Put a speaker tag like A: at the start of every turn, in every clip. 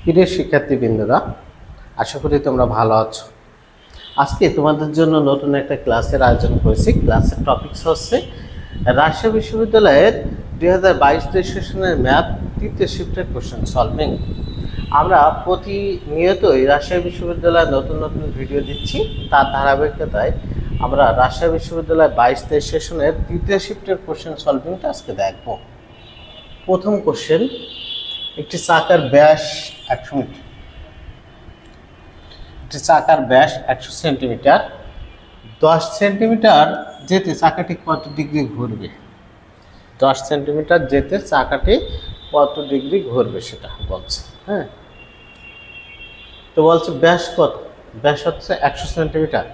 A: প্রিয় শিক্ষার্থীবৃন্দরা, আশা করি তোমরা ভালো আছো। আজকে তোমাদের জন্য নতুন একটা ক্লাসের আয়োজন করেছি। ক্লাসের টপিকস হচ্ছে রাজশাহী বিশ্ববিদ্যালয়ের 2022-23 সেশনের ম্যাথ তৃতীয় শিফটের কোশ্চেন সলভিং। আমরা প্রতিনিয়তই রাজশাহী বিশ্ববিদ্যালয়ে নতুন নতুন ভিডিও দিচ্ছি। তার ধারাবাহিকতায় আমরা রাজশাহী বিশ্ববিদ্যালয় 22-23 সেশনের তৃতীয় শিফটের কোশ্চেন সলভিংটা আজকে দেখব। প্রথম কোশ্চেন, একটি চাকার ব্যাস 100 মিটার। একটি চাকার ব্যাস 100 সেন্টিমিটার। 10 সেন্টিমিটার যেতে চাকাটি কত ডিগ্রি ঘুরবে? 10 সেন্টিমিটার যেতে চাকাটি কত ডিগ্রি ঘুরবে সেটা বলছে। হ্যাঁ, তো বলছে ব্যাস কত? ব্যাস হচ্ছে 100 সেন্টিমিটার।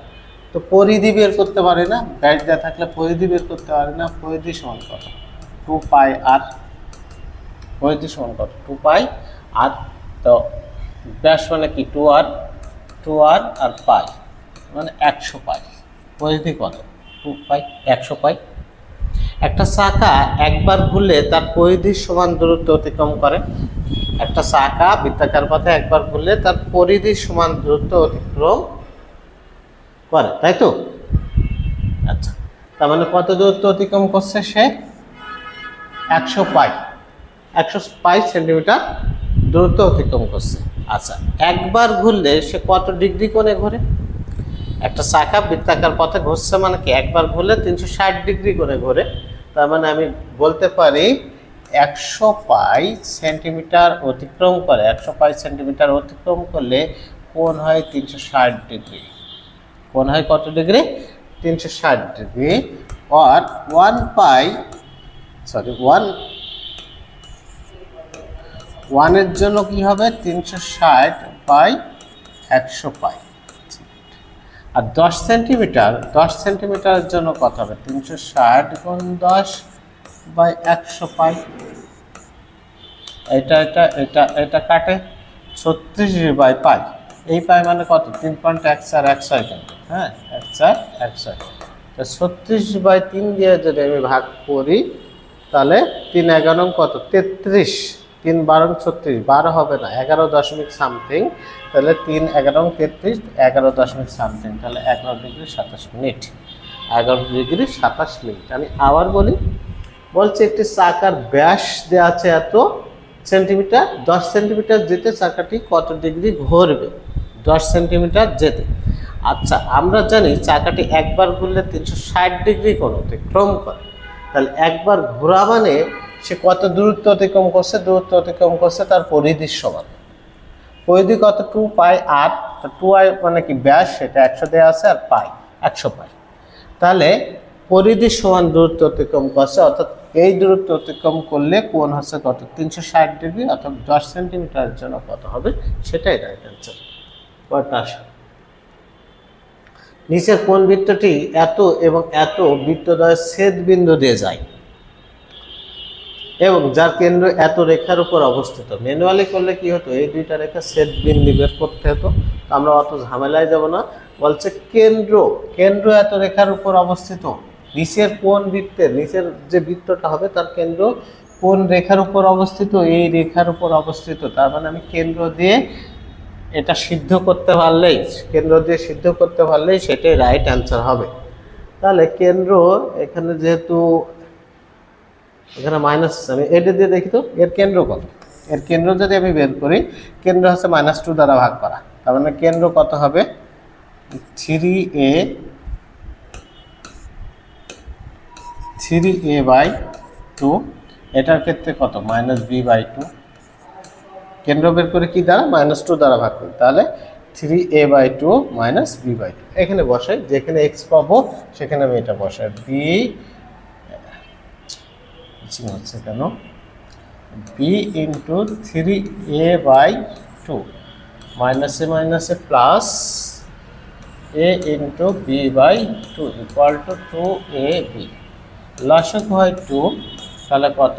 A: তো পরিধি বের করতে পারে না, ব্যাস দেওয়া থাকলে পরিধি বের করতে পারে না। পরিধি সমান কত? 2 পাই আর। পরিধি সমান কত? 2 পাই আর। তো ব্যাস মানে কি? 2 আর আর পাই মানে 100 পাই। পরিধি কত? 2 পাই 100 পাই। একটা চাকা একবার ঘুরলে তার পরিধির সমান দূরত্ব অতিক্রম করে। একটা চাকা বৃত্তাকার পথে একবার ঘুরলে তার পরিধির সমান দূরত্ব অতিক্রম করে, তাই তো? আচ্ছা, তার মানে কত দূরত্ব অতিক্রম করছে সে? 100 পাই। 100 পাই সেন্টিমিটার দূরত্ব অতিক্রম করছে। আচ্ছা, একবার ঘুরলে সে কত ডিগ্রি কোণে ঘোরে? একটা চাকা বৃত্তাকার পথে ঘুরছে মানে কি? একবার ঘুরলে 360 ডিগ্রি কোণে ঘোরে। তার মানে আমি বলতে পারি 100 পাই সেন্টিমিটার অতিক্রম করে। 100 পাই সেন্টিমিটার অতিক্রম করলে কোণ হয় 360 ডিগ্রি। কোণ হয় কত ডিগ্রি? 360 ডিগ্রি। আর 1 এর জন্য কি হবে? 360 বাই 100 পাই। আর 10 সেন্টিমিটারের জন্য কত হবে? 360 গুণ 10 বাই 100 পাই। এটা কাটে 36 বাই পাই। এই পাই মানে কত? 3.1416 কিন্তু। হ্যাঁ, 1416। তো 36 বাই 3 দিয়ে যদি আমি ভাগ করি তাহলে 3 11 কত? 33। 3 12 36, 12 হবে না, 11 দশমিক সামথিং। তাহলে 3 11 33, 11 দশমিক সামথিং। তাহলে 11 ডিগ্রি 27 মিনিট। 11 degree 27 minute. আমি আবার বলি, বলছে একটি চাকার ব্যাস দেওয়া আছে এত সেন্টিমিটার। 10 সেন্টিমিটার যেতে চাকাটি কত ডিগ্রি ঘুরবে? 10 সেন্টিমিটার যেতে। আচ্ছা, আমরা জানি চাকাটি একবার ঘুরলে 360 ডিগ্রি কোণ অতিক্রম করে। তাহলে একবার ঘোরা মানে সে কত দূরত্ব অতিক্রম করছে? দূরত্ব অতিক্রম করছে তার পরিধির সমান। পরিধি কত? 2 পাই আর। 2 আই মানে কি? ব্যাস, সেটা 100 দেওয়া আছে, আর পাই 100 পাই। তাহলে পরিধির সমান দূরত্ব অতিক্রম করছে, অর্থাৎ এই দূরত্ব অতিক্রম করলে কোণ হচ্ছে কত? 360 ডিগ্রি। অর্থাৎ 10 সেন্টিমিটারের জন্য কত হবে? সেটাই রাইট অ্যান্সার। কয়টা আসে? নিচের কোন বৃত্তটি এত এবং এত বৃত্তদ্বয়ের ছেদ বিন্দু দিয়ে যায় এবং যার কেন্দ্র এত রেখার উপর অবস্থিত? ম্যানুয়ালি করলে কি হতো? এই দুইটা রেখা ছেদ বিন্দু বের করতে হতো। আমরা অত ঝামেলায় যাব না। বলছে কেন্দ্র এত রেখার উপর অবস্থিত। নিচের কোন বৃত্তের, নিচের যে বৃত্তটা হবে তার কেন্দ্র কোন রেখার উপর অবস্থিত? এই রেখার উপর অবস্থিত। তার মানে আমি কেন্দ্র দিয়ে এটা সিদ্ধ করতে পারলেই সেটাই রাইট অ্যান্সার হবে। তাহলে কেন্দ্র এখানে যেহেতু এখানে মাইনাস, আমি এটা দিয়ে দেখি তো এর কেন্দ্র কত। এর কেন্দ্র যদি আমি বের করি, কেন্দ্র হচ্ছে -2 দ্বারা ভাগ করা। তার মানে কেন্দ্র কত হবে? 3a by 2। এটার ক্ষেত্রে কত? -b/2। কেন্দ্র বের করে কি দ্বারা? -2 দ্বারা ভাগ করি। তাহলে 3a/2 -b/2 এখানে বসাই। যেখানে x পাবো সেখানে আমি এটা বসাই। হচ্ছে কেন? b ইন্টু 3a/2 মাইনাসে মাইনাসে plus a into b/2 equal to 2ab। লসাগু হয় 2, তাহলে কত?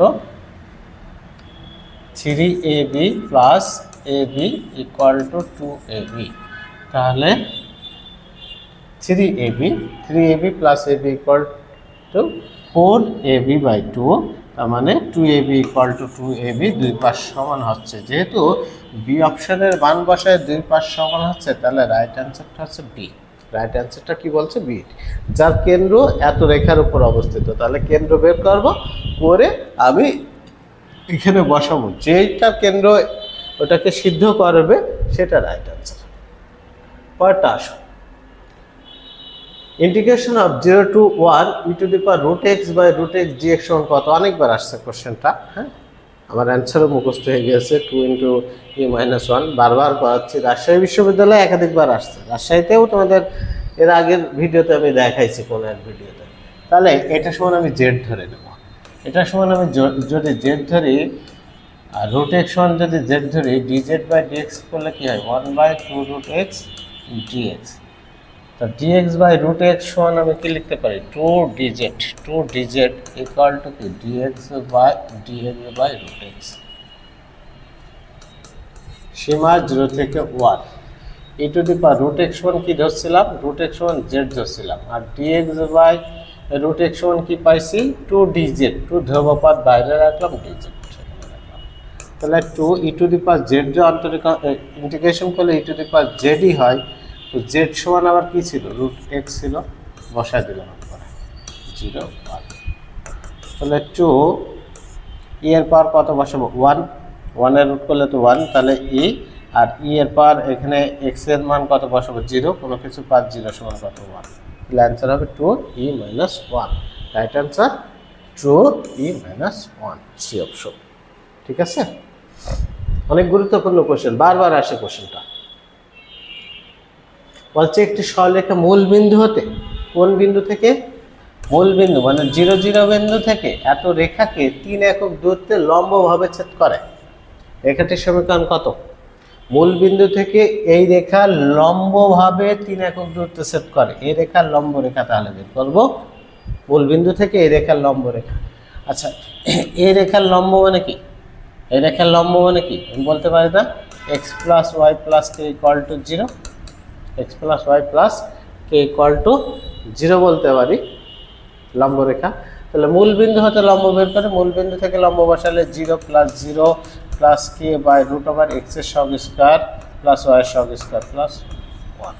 A: 3ab plus ab equal to 2ab। তাহলে 3ab plus ab equal to 4ab/2। তার মানে 2ab = 2ab, দুই পাশ সমান হচ্ছে। যেহেতু বি অপশনের মান বসায় দুই পাশ সমান হচ্ছে, তাহলে রাইট অ্যান্সারটা হচ্ছে বি। রাইট অ্যান্সারটা কি বলছে? বি, যার কেন্দ্র এত রেখার উপর অবস্থিত। তাহলে কেন্দ্র বের করব, করে আমি এখানে বসাবো, যেটা কেন্দ্র ওটাকে সিদ্ধ করবে সেটা রাইট অ্যান্সার। পরেরটা আসো, integration of 0 to 1 e⁻√x by √x dx সমান কত? অনেকবার আসছে কোশ্চেনটা, হ্যাঁ, আমার অ্যান্সারও মুখস্থ হয়ে গেছে। 2 × e−1 বারবার করাচ্ছি। রাজশাহী বিশ্ববিদ্যালয়ে একাধিকবার আসছে, রাজশাহীতেও তোমাদের এর আগের ভিডিওতে আমি দেখাইছি কোনো এক ভিডিওতে। তাহলে এটা সমান আমি জেড ধরে নেব, এটা সমান আমি যদি জেড ধরি, আর √x সমান যদি জেড ধরি, dz/dx করলে কি হয়? 1/2√x dx। তো dx/√x সমান আমি কি লিখতে পারি? 2dz ইকুয়াল টু কি? dx/√x। সীমা 0 থেকে 1, e⁻√x সমান কি ধরছিলাম? √x সমান z ধরছিলাম। আর dx/√x সমান কি পাইছি? 2dz, 2 ধ্রুবপদ বাইরে রাখলাম, dz সেখানে রাখলাম। তাহলে 2e⁻z যে অন্তরিক ইন্টিগ্রেশন করলে e⁻z হয়। তো z সমান আবার কি ছিল? √x ছিল, বসায় দিলাম পরে 0 1। তাহলে 2 এর পাওয়ার কত বসাবো? 1, 1 এর রুট করলে তো 1, তাহলে e, আর এর পাওয়ার এখানে x এর মান কত বসাবো? 0, কোনো কিছু পার 0 সমান কত? 1। তাহলে অ্যান্সার হবে 2e−1। Right answer 2e−1, C option. ঠিক আছে, অনেক গুরুত্বপূর্ণ কোশ্চেন, বারবার আসে কোশ্চেনটা। বলছে একটি সরলরেখা মূল বিন্দু হতে, কোন বিন্দু থেকে? মূল বিন্দু মানে 0 0 বিন্দু থেকে এত রেখাকে 3 একক দূরত্বে লম্বভাবে ছেদ করে। রেখাটির সমীকরণ কত? মূল বিন্দু থেকে এই রেখা লম্বভাবে 3 একক দূরত্বে ছেদ করে, এই রেখার লম্ব রেখা তাহলে বের করব। মূল বিন্দু থেকে এই রেখার লম্ব রেখা। আচ্ছা, এই রেখার লম্ব মানে কি? এই রেখার লম্ব মানে কি আমি বলতে পারি না? x + y + k = 0, x + y + k = 0 বলতে পারি লম্ব রেখা। তাহলে মূল বিন্দু হতে লম্ব বের করে, মূল বিন্দু থেকে লম্ব বসালে 0 + 0 + k √x এর স্কয়ার + y এর স্কয়ার + 1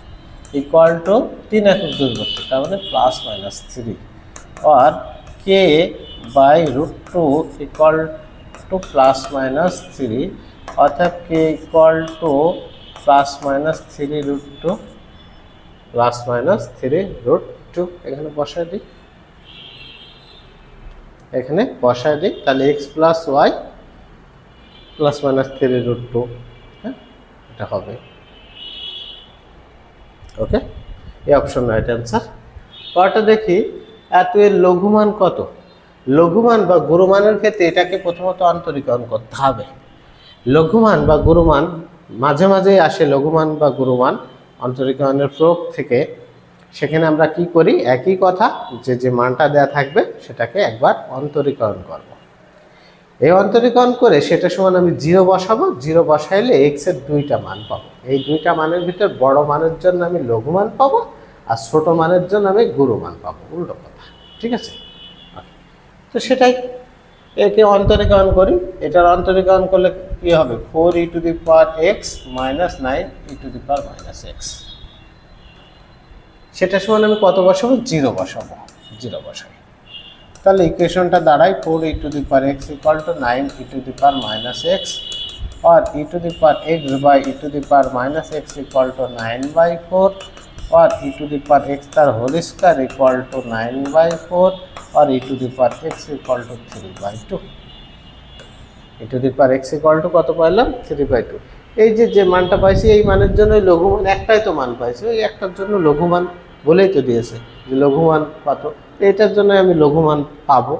A: = 3 একক দূরত্ব, তার মানে +−3, আর k √2 = +−3, অর্থাৎ k = +−3√2 এখানে বসায় দিই, এখানে বসায় দিই। তাহলে x + y +−3√2, হ্যাঁ, এটা হবে। ওকে, এই অপশন রাইট অ্যান্সার। পরটা দেখি, এত এর লঘুমান কত? লঘুমান বা গুরুমানের ক্ষেত্রে এটাকে প্রথমত অন্তরীকরণ করতে হবে। লঘুমান বা গুরুমান মাঝে মাঝে আসে, লঘুমান বা গুরুমান অন্তরীকরণের প্রয়োগ থেকে। সেখানে আমরা কি করি? একই কথা, যে মানটা দেয়া থাকবে সেটাকে একবার অন্তরীকরণ করব। এই অন্তরীকরণ করে সেটা সমান আমি 0 বসাবো, 0 বসাইলে x এর 2টা মান পাবো। এই 2টা মানের ভিতর বড় মানের জন্য আমি লঘুমান পাবো, আর ছোট মানের জন্য আমি গুরুমান পাবো, উল্টো কথা। ঠিক আছে, তো সেটাই একে অন্তরীকরণ করি। এটার অন্তরীকরণ করলে কি হবে? 4e⁻x - 9e⁻−x। সেটা সমান আমি কত বসাবো? 0 বসাবো, 0 বসাই। তাহলে ইকুয়েশনটা দাঁড়ায় 4e⁻x = 9e⁻−x, or e⁻x/e⁻−x = 9/4, or e⁻x তার whole square = 9/4, or e⁻x = 3/2। e⁻x কত পাইলাম? 3/2। এই যে মানটা পাইছি, এই মানের জন্য লঘুমান একটাই তো মান পাইছি, ওই একটার জন্য লঘুমান বলেই তো দিয়েছে যে লঘুমান কত, এটার জন্য আমি লঘুমান পাবো।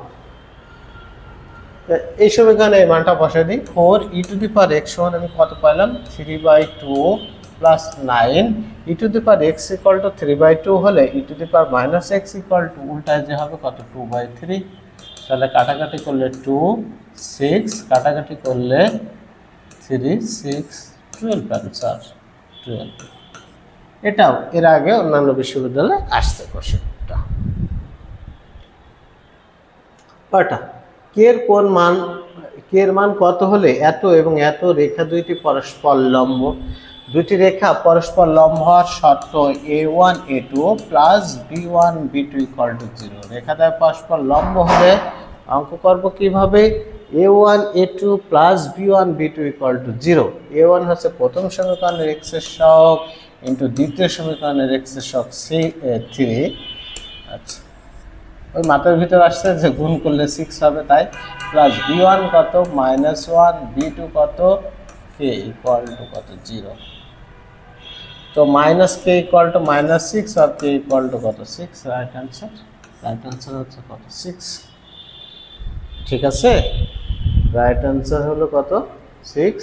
A: এই সমীকরণে এই মানটা বসাই দিই। 4e⁻x সমান আমি কত পাইলাম? 3/2 + 9 e⁻x = 3/2 হলে e⁻−x = উল্টায় যে হবে কত? 2/3। তাহলে কাটাকাটি করলে 2 6, কাটাকাটি করলে 3 6 12, অ্যান্সার 12। এটাও এর আগে অন্যান্য বিশ্ববিদ্যালয়ে আসছে কোশ্চেনটা। কয়টা? কে এর মান কত হলে এত এবং এত রেখা দুইটি পরস্পর লম্ব, দুটি রেখা পরস্পর লম্ব হওয়ার শর্ত a1 a2 plus b1 b2 equal to 0। রেখা দ্বয় পরস্পর লম্ব হলে অঙ্ক করব কিভাবে, a1 a2 plus b1 b2 equal to 0। a1 হচ্ছে প্রথম সমীকরণের x এর সহগ ইন্টু দ্বিতীয় সমীকরণের x এর সহগ 3। আচ্ছা, ওই মাথার ভিতর আসছে যে গুণ করলে 6 হবে, তাই প্লাস b1 কত -1, b2 কত k ইকুয়াল টু কত 0। তো মাইনাস কে ইকুয়াল টু -6 আর কে ইকুয়াল টু কত 6। রাইট আনসার হচ্ছে কত 6। ঠিক আছে, রাইট আনসার হলো কত 6।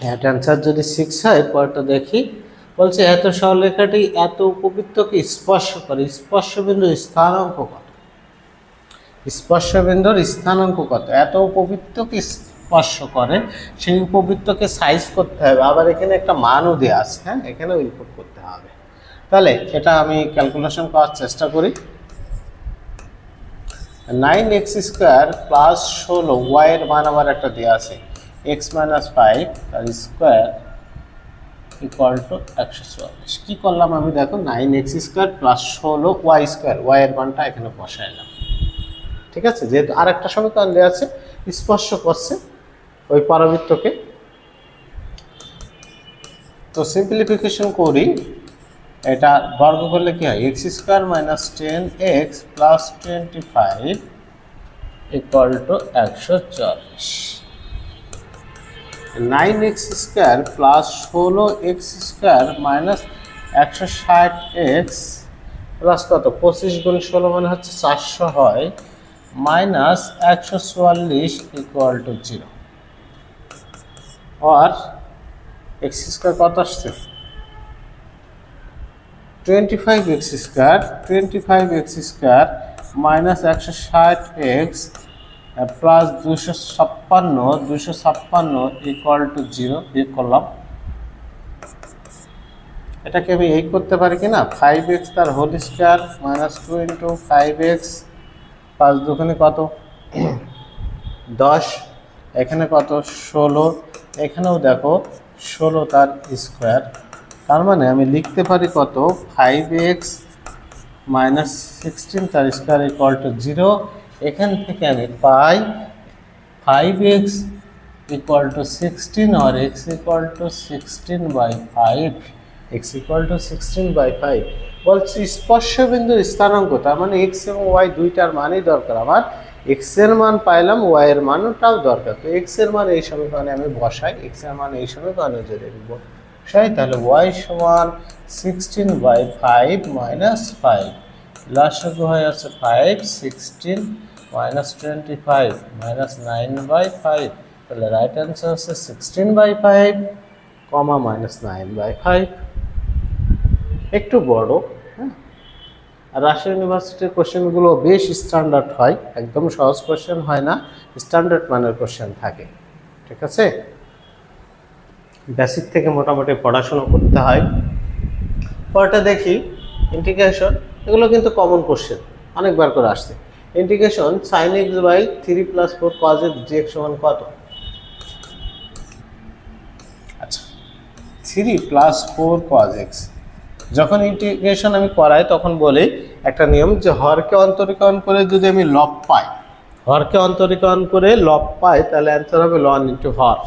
A: রাইট আনসার যদি 6 হয়, পরটা দেখি। বলছে এত সরলরেখাটি এত উপবৃত্তকে স্পর্শ করে, স্পর্শবিন্দুর স্থানাঙ্ক কত? স্পর্শবিন্দুর স্থানাঙ্ক কত? এত উপবৃত্তকে স্পর্শ করে, সেই উপবৃত্তকে সাইজ করতে হবে, আবার এখানে একটা মানও দেওয়া আছে, হ্যাঁ, এখানেও ইনপুট করতে হবে। তাহলে এটা আমি ক্যালকুলেশন করার চেষ্টা করি। 9x² প্লাস 16 y এর মান আবার একটা দেওয়া আছে x - 5 তার স্কোয়ার ইকুয়াল টু 144। কি করলাম আমি, দেখো 9x² প্লাস 16 y² y এর মানটা এখানে বসাইলাম। ঠিক আছে, যেহেতু আর একটা সমীকরণ দেওয়া আছে স্পর্শ করছে ওই পরাবৃত্তকে, তো সিম্পলিফিকেশন করি। এটা বর্গ করলে কি হয়, x² - 10x plus 25 equal to 144। 9x² plus 16x² minus 160x plus কত 25 গুণ 16 মানে হচ্ছে 400 হয়, minus 144 equal to 0। R x² কত আসছে 25x² minus 160x plus 256 equal to 0 বিয়োগ করলাম। এটাকে আমি এই করতে পারি কিনা, 5x তার whole square minus 2 into 5x 5 দুগুণে কত 10, এখানে কত 16, এখানেও দেখো 16 তার স্কোয়ার। তার মানে আমি লিখতে পারি কত 5x মাইনাস 16 তার স্কোয়ার ইকুয়াল টু 0। এখান থেকে আমি পাই 5x ইকুয়াল টু 16 আর x equal to 16/5, x equal to 16/5। বলছি স্পর্শবিন্দুর স্থানাঙ্ক, তার মানে x এবং y দুইটার মানই দরকার আমার। x এর মান পাইলাম, y এর মানটাও দরকার। তো x এর মান এই সমীকরণে আমি বসাই, x এর মান এই সমীকরণে যদি বসাই তাহলে y সমান 16/5 মাইনাস 5, লসাগু হয়ে আছে 5, 16 মাইনাস 25 মাইনাস 9/5। তাহলে রাইট অ্যান্সার হচ্ছে 16/5 কমা মাইনাস 9/5। একটু বড়, হ্যাঁ। আর রাজশাহী ইউনিভার্সিটির কোশ্চেনগুলো বেশ স্ট্যান্ডার্ড হয়, একদম সহজ কোশ্চেন হয় না, স্ট্যান্ডার্ড মানের কোশ্চেন থাকে। ঠিক আছে, বেসিক থেকে মোটামুটি পড়াশোনা করতে হয়। পরটা দেখি ইন্টিগ্রেশন, এগুলো কিন্তু কমন কোশ্চেন, অনেকবার করে আসছে। Integration sin x by 3 + 4 cos x dx সমান কত? আচ্ছা, 3 + 4 cos x যখন ইন্টিগ্রেশন আমি করাই তখন বলি একটা নিয়ম যে হরকে অন্তরীকরণ করে যদি আমি লব পাই, হরকে অন্তরীকরণ করে লব পাই তাহলে অ্যান্সার হবে লন ইন্টু হর।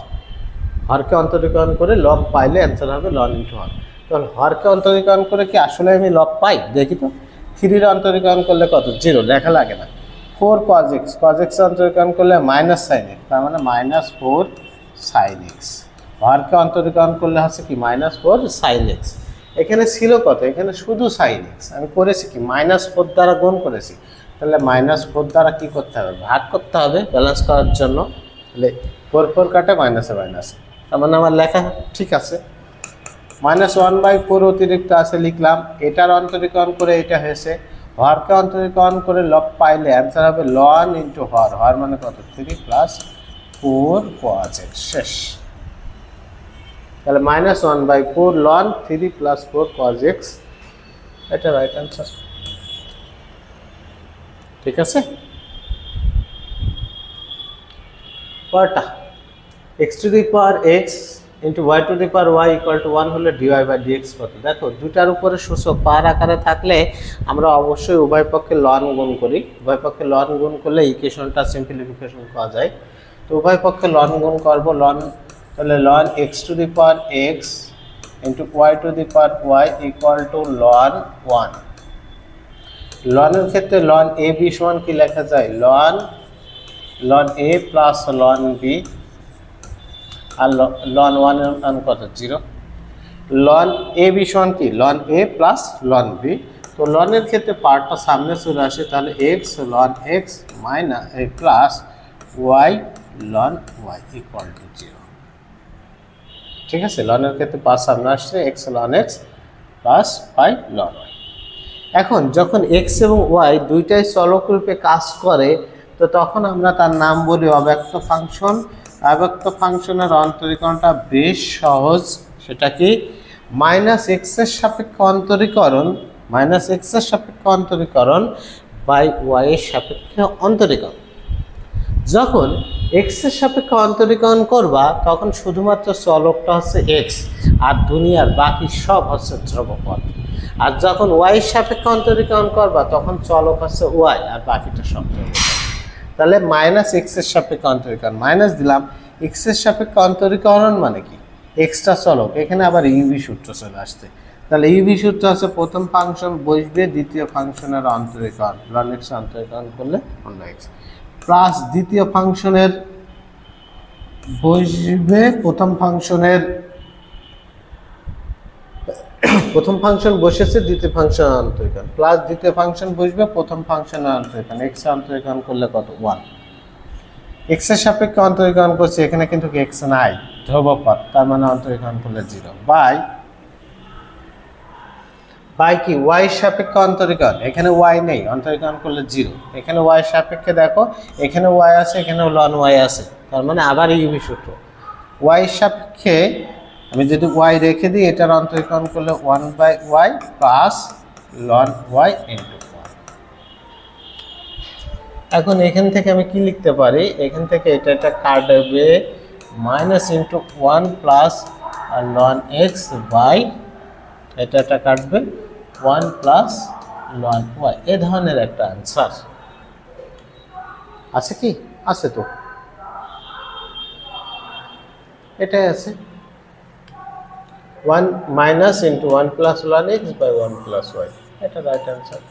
A: হরকে অন্তরীকরণ করে লব পাইলে অ্যান্সার হবে লন ইন্টু হর। তাহলে হরকে অন্তরীকরণ করে কি আসলে আমি লব পাই? দেখি তো, 3 অন্তরীকরণ করলে কত 0, লেখা লাগে না। 4 cos x, cos x অন্তরীকরণ করলে মাইনাস সাইন x, তার মানে -4 sin x। হরকে অন্তরীকরণ করলে হচ্ছে কি -4 sin x। এখানে ছিল কত, এখানে শুধু sin x, আমি করেছি কি -4 দ্বারা গুণ করেছি। তাহলে -4 দ্বারা কি করতে হবে, ভাগ করতে হবে ব্যালেন্স করার জন্য। তাহলে 4 কাটে মাইনাসে মাইনাস, তার মানে আমার লেখা ঠিক আছে। -1/4 অতিরিক্ত আছে লিখলাম, এটার অন্তরীকরণ করে এটা হয়েছে। হরকে অন্তরীকরণ করে লব পাইলে অ্যান্সার হবে লন ইন্টু হর। হর মানে কত 3 + 4 cos x, শেষ। তাহলে -1/4 লন 3 + 4 cos x, এটা রাইট অ্যান্সার। ঠিক আছে, পরটা x to the power x into y to the power y equal two 1 হলে dy বাই dx কত। দেখো দুটার উপরে সূচক পাওয়ার আকারে থাকলে আমরা অবশ্যই উভয় পক্ষে লন গুণ করি, উভয় পক্ষে লন গুণ করলে ইকুয়েশনটা সিম্পলিফিকেশন করা যায়। তো উভয় পক্ষে লন গুণ করব, লন তাহলে ln x to the power x into y to the power y equal to ln 1। লনের ক্ষেত্রে লন a b সমান কি লেখা যায়, ln a plus ln b, আর লন 1 এর মান কত 0। লন a b সমান কি ln a plus ln b। তো লনের ক্ষেত্রে পার্টটা সামনে চলে আসে, তাহলে x ln x minus a plus y ln y equal to 0। ঠিক আছে, লনের ক্ষেত্রে পার্ট সামনে আসছে x ln x plus y ln y। এখন যখন x এবং y দুইটাই চলক রূপে কাজ করে, তো তখন আমরা তার নাম বলি অব্যক্ত ফাংশন। অব্যক্ত ফাংশনের অন্তরীকরণটা বেশ সহজ, সেটা কি মাইনাস এক্স এর সাপেক্ষে অন্তরীকরণ, মাইনাস এক্স এর সাপেক্ষে অন্তরীকরণ বাই ওয়াই এর সাপেক্ষে অন্তরীকরণ। যখন এক্স এর সাপেক্ষে অন্তরীকরণ করবা তখন শুধুমাত্র চলকটা হচ্ছে এক্স আর দুনিয়ার বাকি সব হচ্ছে ধ্রুবপদ। আর যখন ওয়াই এর সাপেক্ষে অন্তরীকরণ করবা তখন চলক হচ্ছে ওয়াই আর বাকিটা সব ধ্রুবপদ। তাহলে মাইনাস এক্স এর সাপেক্ষে অন্তরীকরণ, মাইনাস দিলাম, এক্স এর সাপেক্ষে অন্তরীকরণ মানে কি এক্সট্রা চলক, এখানে আবার ইউভি সূত্র চলে আসছে। তাহলে ইউভি সূত্র হচ্ছে প্রথম ফাংশন বসবে দ্বিতীয় ফাংশনের অন্তরীকরণ, লন এক্স অন্তরীকরণ করলে অন্য এক্স প্লাস দ্বিতীয় ফাংশনের বসবে প্রথম ফাংশন বসেছে দ্বিতীয় ফাংশন অন্তরীকরণ প্লাস দ্বিতীয় ফাংশন বসবে প্রথম ফাংশনের অন্তরীকরণ, এক্স অন্তরীকরণ করলে কত 1। এক্স এর সাপেক্ষে অন্তরীকরণ করছে, এখানে কিন্তু এক্স নাই ধ্রুবপদ, তার মানে অন্তরীকরণ করলে 0 বাই কি ওয়াই সাপেক্ষে অন্তরীকরণ, এখানে ওয়াই নেই অন্তরীকরণ করলে 0। এখানে ওয়াই সাপেক্ষে দেখো এখানে ওয়াই আছে এখানেও লন ওয়াই আছে, তার মানে আবার ইউভি সূত্র। ওয়াই সাপেক্ষে আমি যদি ওয়াই রেখে দিই এটার অন্তরীকরণ করলে 1 by y plus ln y into 1। এখন এখান থেকে আমি কি লিখতে পারি, এখান থেকে এটা কাটবে minus into 1 plus ln x by এটা কাটবে 1 প্লাস লন ওয়াই। এ ধরনের একটা আনসার আছে কি, আছে তো, এটাই আছে 1 minus into 1 plus ln x by 1 plus y, এটা রাইট আনসার।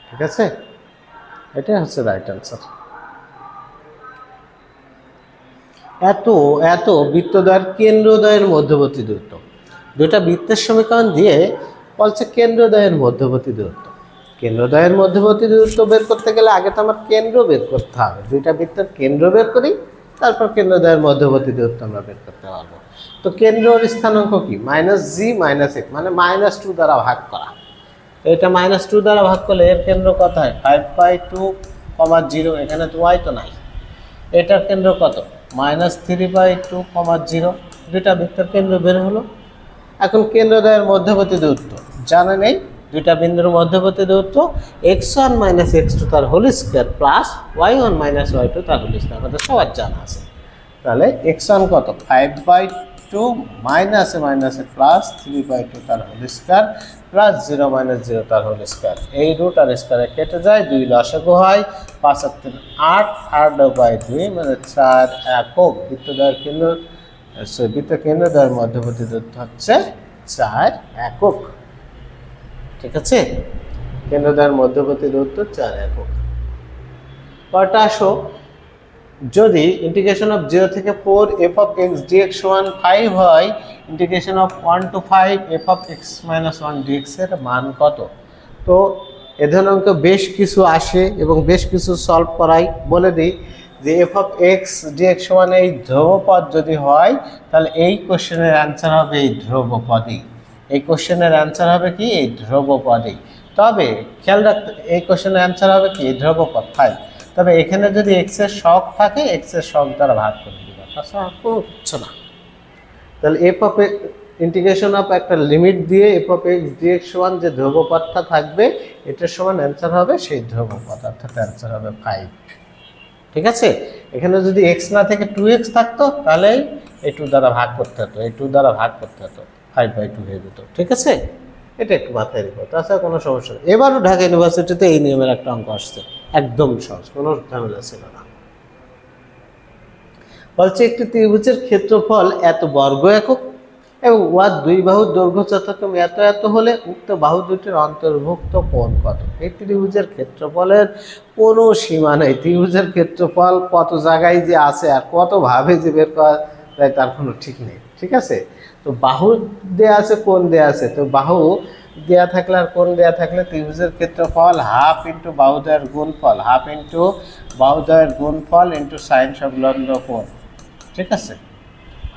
A: ঠিক আছে, এটাই হচ্ছে রাইট আনসার। এত বৃত্তদ্বয়ের কেন্দ্রদ্বয়ের মধ্যবর্তী দূরত্ব, দুটা বৃত্তের সমীকরণ দিয়ে বলছে কেন্দ্রদ্বয়ের মধ্যবর্তী দূরত্ব। কেন্দ্রদ্বয়ের মধ্যবর্তী দূরত্ব বের করতে গেলে আগে তো আমার কেন্দ্র বের করতে হবে, দুইটা বৃত্তের কেন্দ্র বের করি তারপর কেন্দ্রদ্বয়ের মধ্যবর্তী দূরত্ব আমরা বের করতে পারবো। তো কেন্দ্রের স্থানাঙ্ক কি মাইনাস জি মাইনাস এক, মানে -2 দ্বারা ভাগ করা। এটা -2 দ্বারা ভাগ করলে এর কেন্দ্র কত হয় 5/2, 0, এখানে তো ওয়াই তো নাই। এটার কেন্দ্র কত -3/2, 0, দুইটা বৃত্তের কেন্দ্র বের হলো। এখন কেন্দ্রদ্বয়ের মধ্যবর্তী দূরত্ব জানা নেই, দুইটা বিন্দুর মধ্যবর্তী দূরত্ব x1 - x2 তার whole square plus y1 - y2 তার হোল স্কয়ার, আমাদের সবার জানা আছে। তাহলে x1 কত 5/2 মাইনাসে মাইনাসে প্লাস 3/2 তার হোল স্কয়ার প্লাস 0 - 0 তার হোল স্কয়ার। এই রুট আর স্কয়ারে কেটে যায়, 2 লসাগু হয়, 5 আর 3 8, 8/2 মানে 4 একক। বৃত্তদ্বয়ের কেন্দ্র বৃত্ত কেন্দ্রদ্বয়ের মধ্যবর্তী দূরত্ব হচ্ছে 4 একক। ঠিক আছে, কেন্দ্রদ্বয়ের মধ্যবর্তী দূরত্ব 4 একক। পরটা আসো, যদি ইন্টিগ্রেশন অফ 0 থেকে 4 f of x dx সমান 5 হয়, integration of 1 to 5 f of x - 1 dx এর মান কত? তো এ ধরনের অঙ্ক বেশ কিছু আসে এবং বেশ কিছু সলভ করাই। বলে দিই যে f of x dx সমান এই ধ্রুবপদ যদি হয় তাহলে এই কোশ্চেনের অ্যান্সার হবে এই ধ্রুবপদই। এই কোশ্চেনের অ্যান্সার হবে কি এই ধ্রুবপদই। তবে খেয়াল রাখতে, এই কোশ্চেনের অ্যান্সার হবে কি ধ্রুবপদ 5। তবে এখানে যদি x এর শক থাকে x এর শক দ্বারা ভাগ করে দিবা, তাছাড়া কোনো কিছু না। তাহলে f of ইন্টিগ্রেশন অফ একটা লিমিট দিয়ে এফ অফ এক্স ডিএক্স সমান যে ধ্রুবপদটা থাকবে এটার সমান অ্যান্সার হবে সেই ধ্রুবপদ, অর্থাৎ অ্যান্সার হবে 5। ঠিক আছে, এখানে যদি এক্স না থেকে 2x থাকতো তাহলে এই 2 দ্বারা ভাগ করতে হতো, এই 2 দ্বারা ভাগ করতে হতো, 5/2 হয়ে যেত। ঠিক আছে, এটা একটু মাথায় রেখো, তাছাড়া কোনো সমস্যা নেই। এবারও ঢাকা ইউনিভার্সিটিতে এই নিয়মের একটা অঙ্ক আসছে, একদম সহজ, কোনো ঝামেলা ছিল না। বলছে একটি ত্রিভুজের ক্ষেত্রফল এত বর্গ একক এবং উহার দুই বাহুর দৈর্ঘ্য যথাক্রমে এত এত হলে উক্ত বাহু দুটির অন্তর্ভুক্ত কোণ কত। এই ত্রিভুজের ক্ষেত্রফলের কোনো সীমা নেই, ত্রিভুজের ক্ষেত্রফল কত জায়গায় যে আছে আর কতভাবে যে বের করা যায় তার কোনো ঠিক নেই। ঠিক আছে, তো বাহু দেয়া আছে, কোণ দেয়া আছে, তো বাহু দেয়া থাকলে আর কোণ দেয়া থাকলে ত্রিভুজের ক্ষেত্রফল হাফ ইন্টু বাহুদ্বয়ের গুণফল, হাফ ইন্টু বাহুদ্বয়ের গুণফল ইন্টু সাইন সংলগ্ন কোণ। ঠিক আছে,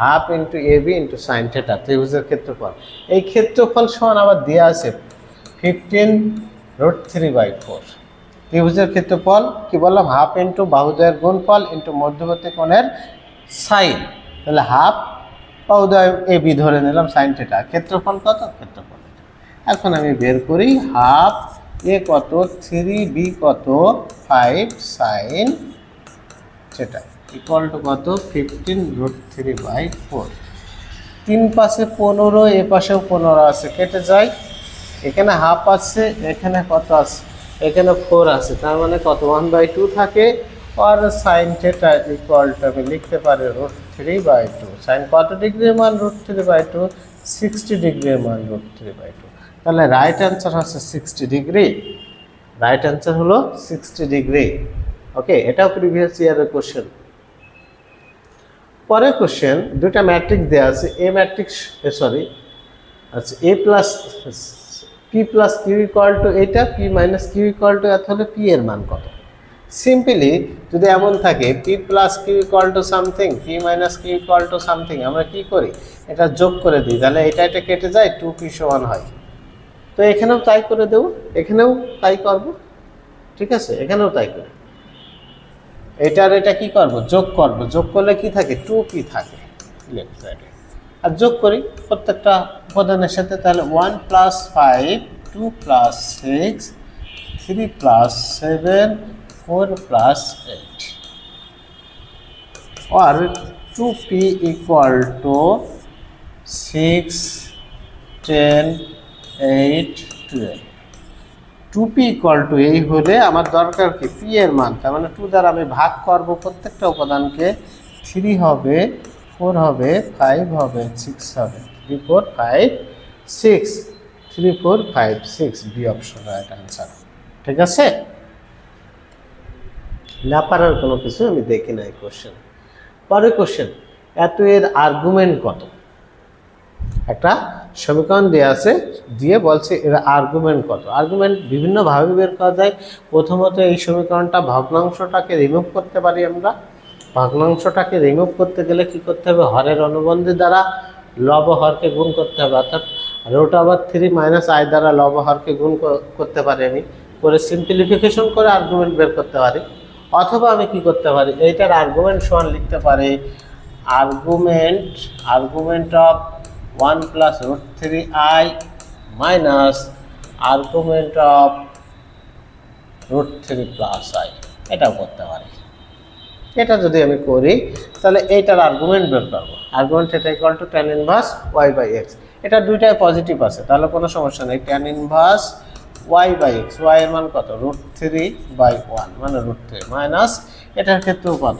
A: half into AB into sine theta ত্রিভুজের ক্ষেত্রফল। এই ক্ষেত্রফল সমান আবার দেওয়া আছে 15√3/4। ত্রিভুজের ক্ষেত্রফল কি বললাম, হাফ ইন্টু বাহুদ্বয়ের গুণফল ইন্টু মধ্যবর্তী কোণের সাইন, তাহলে হাফ বাহুদ্বয় এবি ধরে নিলাম সাইন থিটা, ক্ষেত্রফল কত, ক্ষেত্রফল। এখন আমি বের করি হাফ এ কত 3b কত 5 সাইন থিটা ইকুয়াল টু কত 15√3/4। 3 পাশে 15, এ পাশেও 15 আছে, কেটে যায়। এখানে হাফ আছে, এখানে কত আছে, এখানে 4 আছে, তার মানে কত 1/2 থাকে। আর সাইন থিটা ইকুয়াল টু আমি লিখতে পারি √3/2। সাইন কত ডিগ্রির মান √3/2, 60 ডিগ্রির মান √3/2। তাহলে রাইট অ্যান্সার হচ্ছে 60 ডিগ্রি। রাইট অ্যান্সার হলো 60 ডিগ্রি। ওকে, এটাও প্রিভিয়াস ইয়ারের কোশ্চেন। পরের কোশ্চেন, দুটা ম্যাট্রিক্স দেওয়া আছে, এ ম্যাট্রিক্স আচ্ছা A plus P plus Q equal to এটা, P minus Q equal to এত হলে পি এর মান কত। সিম্পলি যদি এমন থাকে P plus Q equal to something, P minus Q equal to something, আমরা কি করি এটা যোগ করে দিই, তাহলে এটা কেটে যায়, 2p সমান হয়। তো এখানেও তাই করে দেব, এখানেও তাই করব। ঠিক আছে, এখানেও তাই করি, এটার এটা কি করব, যোগ করব। যোগ করলে কি থাকে, 2p থাকে লেফট সাইডে। আর যোগ করি প্রত্যেকটা উপাদানের সাথে, তাহলে 1 + 5, 2 + 6, 3 + 7, 4 + 8, or 2p equal to 6, 10, 8, 12। 2p equal to এই হলে আমার দরকার কি p এর মান, তার মানে 2 দ্বারা আমি ভাগ করব প্রত্যেকটা উপাদানকে। 3 হবে, 4 হবে, 5 হবে, 6 হবে, 3, 4, 5, 6, 3, 4, 5, 6, বি অপশন রাইট অ্যান্সার। ঠিক আছে, না পারার কোনো কিছু আমি দেখি না এই কোশ্চেন। পরের কোশ্চেন, এত এর আর্গুমেন্ট কত। একটা সমীকরণ দেওয়া আছে, দিয়ে বলছে এর আর্গুমেন্ট কত। আর্গুমেন্ট বিভিন্নভাবে বের করা যায়। প্রথমত এই সমীকরণটা ভগ্নাংশটাকে রিমুভ করতে পারি আমরা। ভগ্নাংশটাকে রিমুভ করতে গেলে কি করতে হবে, হরের অনুবন্ধী দ্বারা লব হরকে গুণ করতে হবে, অর্থাৎ √3 - i দ্বারা লব হরকে গুণ করতে পারি আমি, করে সিম্পলিফিকেশন করে আর্গুমেন্ট বের করতে পারি। অথবা আমি কি করতে পারি, এইটার আর্গুমেন্ট সমান লিখতে পারি argument of 1 + √3i minus argument of √3 + i, এটাও করতে পারি। এটা যদি আমি করি তাহলে এইটার আর্গুমেন্ট বের করবো। আর্গুমেন্ট এটা equal two tan inverse y/x। এটা দুইটাই পজিটিভ আছে, তাহলে কোনো সমস্যা নেই। tan ইনভার্স y/x, y এর মান কত √3/1 মানে √3 মাইনাস এটার ক্ষেত্রেও কত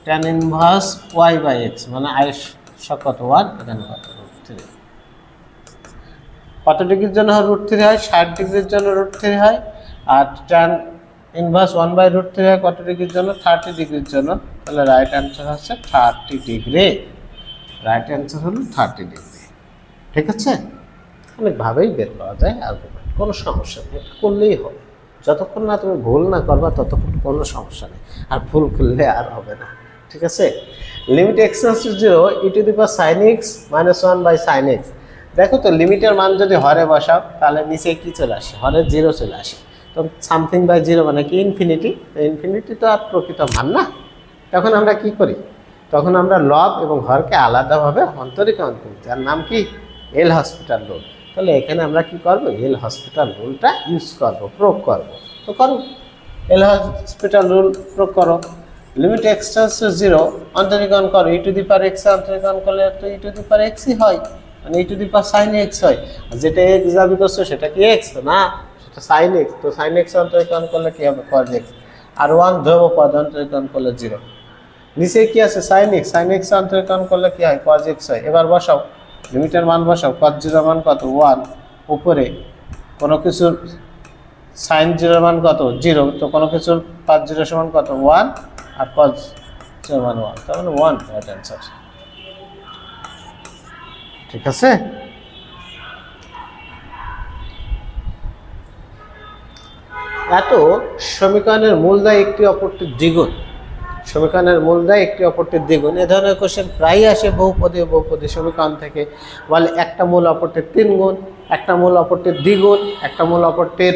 A: tan ইনভার্স y/x মানে i কত 1, এখানে কত √3। কত ডিগ্রির জন্য √3 হয়, 60 ডিগ্রির জন্য √3 হয়। আর tan ইনভার্স 1/√3 হয় কত ডিগ্রির জন্য, 30 ডিগ্রির জন্য। তাহলে রাইট অ্যান্সার হচ্ছে 30 ডিগ্রি। রাইট অ্যান্সার হলো 30 ডিগ্রি। ঠিক আছে, অনেকভাবেই বের করা যায় আর্গুমেন্ট, কোনো সমস্যা নেই, এটা করলেই হবে। যতক্ষণ না তুমি ভুল না করবা ততক্ষণ কোনো সমস্যা নেই, আর ভুল করলে আর হবে না। ঠিক আছে, limit x → 0 e to the power sin x - 1/sin x। দেখো তো লিমিটের মান যদি হরে বসাও তাহলে নিচে কি চলে আসে, হরে 0 চলে আসে। তো something/0 মানে কি ইনফিনিটি। ইনফিনিটি তো আর প্রকৃত মান না। তখন আমরা কি করি, তখন আমরা লব এবং হরকে আলাদাভাবে অন্তরীকরণ করি, যার নাম কি এল হসপিটাল রুল। তাহলে এখানে আমরা কি করব, এল হসপিটাল রুলটা ইউজ করব, প্রয়োগ করব। তো করো, এল হসপিটাল রুল প্রয়োগ করো। লিমিট এক্স টেন্ডস টু 0 অন্তরীকরণ করো, ই টু দি পাওয়ার এক্স অন্তরীকরণ করলে তো ই টু দি পাওয়ার এক্সই হয়, মানে e to the power sine x হয়। আর যেটা এক্স দাবি করছো সেটা কি এক্স না, সেটা সাইন এক্স। তো সাইন এক্স অন্তরীকরণ করলে কি হবে, কজ এক্স। আর 1 ধ্রুব পদ অন্তরীকরণ করলে 0। নিচে কি আছে, সাইন এক্স অন্তরীকরণ করলে কি হয়, কজ এক্স হয়। এবার বসাও, লিমিটের মান বসাও, কজ 0 মান কত 1, উপরে কোনো কিছুর সাইন 0 মান কত 0, তো কোনো কিছুর কজ 0 সমান কত 1, আর কজ 0 মান 1, তার মানে 1 রাইট অ্যান্সার। ঠিক আছে। এত সমীকরণের মূলদায় একটি অপরটির দ্বিগুণ, সমীকরণের মূলদায় একটি অপরটির দ্বিগুণ, এ ধরনের কোশ্চেন প্রায়ই আসে বহুপদী সমীকরণ থেকে। বলে একটা মূল অপরটির 3 গুণ, একটা মূল অপরটির দ্বিগুণ, একটা মূল অপরটির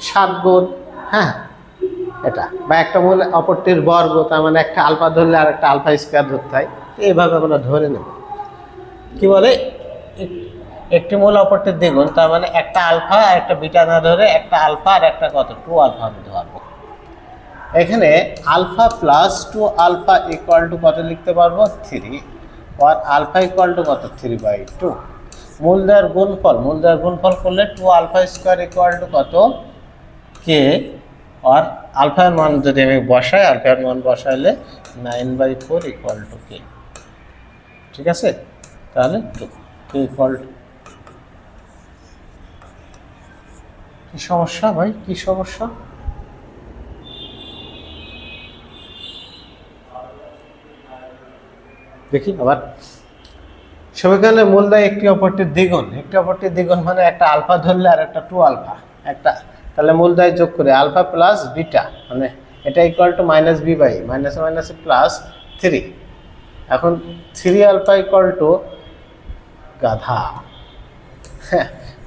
A: 7 গুণ, হ্যাঁ এটা, বা একটা মূল অপরটির বর্গ, তার মানে একটা আলফা ধরলে আর একটা আলফা স্কোয়ার ধরতে হয়। তো এইভাবে আমরা ধরে নেব। কি বলে, একটি মূল অপরটির দ্বিগুণ, তার মানে একটা আলফা আর একটা বিটা না ধরে একটা আলফা আর একটা কত 2 আলফা আমি ধরবো। এখানে alpha plus 2 alpha equal to কত লিখতে পারবো 3, আর আলফা ইকুয়াল টু কত 3/2। মূলদ্বয়ের গুণফল করলে 2 আলফা স্কোয়ার ইকুয়াল টু কত কে, আর আলফার মান যদি আমি বসাই, আলফার মান বসাইলে 9/4 ইকুয়াল টু কে। ঠিক আছে, তাহলে কে ইকুয়াল টু, কি সমস্যা ভাই, কি সমস্যা? দেখি আবার, সমীকরণের মূলদায় একটি অপরটির দ্বিগুণ, মানে একটা আলফা ধরলে আর একটা 2 আলফা, একটা, তাহলে মূলদায় যোগ করে আলফা প্লাস বিটা, মানে এটা equal to minus B by minus plus 3। এখন 3 আলফা ইকুয়াল টু গাধা,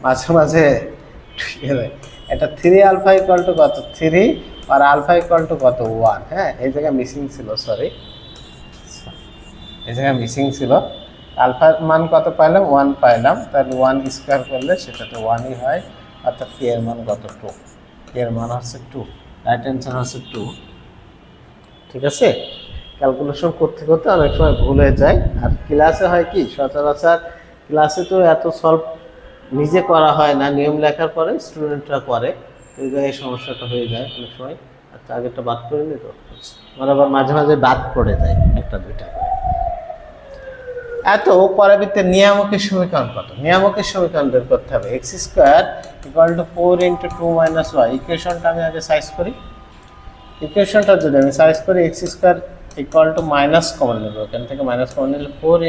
A: মাঝে মাঝে এটা 3 আলফা ইকুয়াল টু কত 3, আর আলফা ইকুয়াল টু কত 1। হ্যাঁ, এই জায়গায় মিসিং ছিল, সরি, এই জায়গায় মিসিং ছিল। আলফার মান কত পাইলাম 1 পাইলাম, তাহলে 1 স্কোয়ার করলে সেটা তো 1ই হয়, অর্থাৎ কে এর মান কত 2, কে এর মান হচ্ছে 2, রাইট অ্যান্সার হচ্ছে 2। ঠিক আছে, ক্যালকুলেশন করতে করতে অনেক সময় ভুল হয়ে যায়। আর ক্লাসে হয় কি, সচরাচর ক্লাসে তো এত সলভ নিজে করা হয় না, নিয়ম লেখার পরে স্টুডেন্টরা করে, এই সমস্যাটা হয়ে যায় অনেক সময়। আচ্ছা, আগেরটা বাদ করে নিত, আমার আবার মাঝে মাঝে বাদ পড়ে যায় একটা দুইটা করে। এত পরাবৃত্তের নিয়ামকের সমীকরণ কত, নিয়ামকের সমীকরণ বের করতে হবে। X square equal to 4 × 2 - y, ইকুয়েশনটা আমি আগে সাইজ করি। ইকুয়েশনটা যদি আমি সাইজ করি, x square equal to minus common নেব, এখান থেকে মাইনাস কমন নিলে 4 ×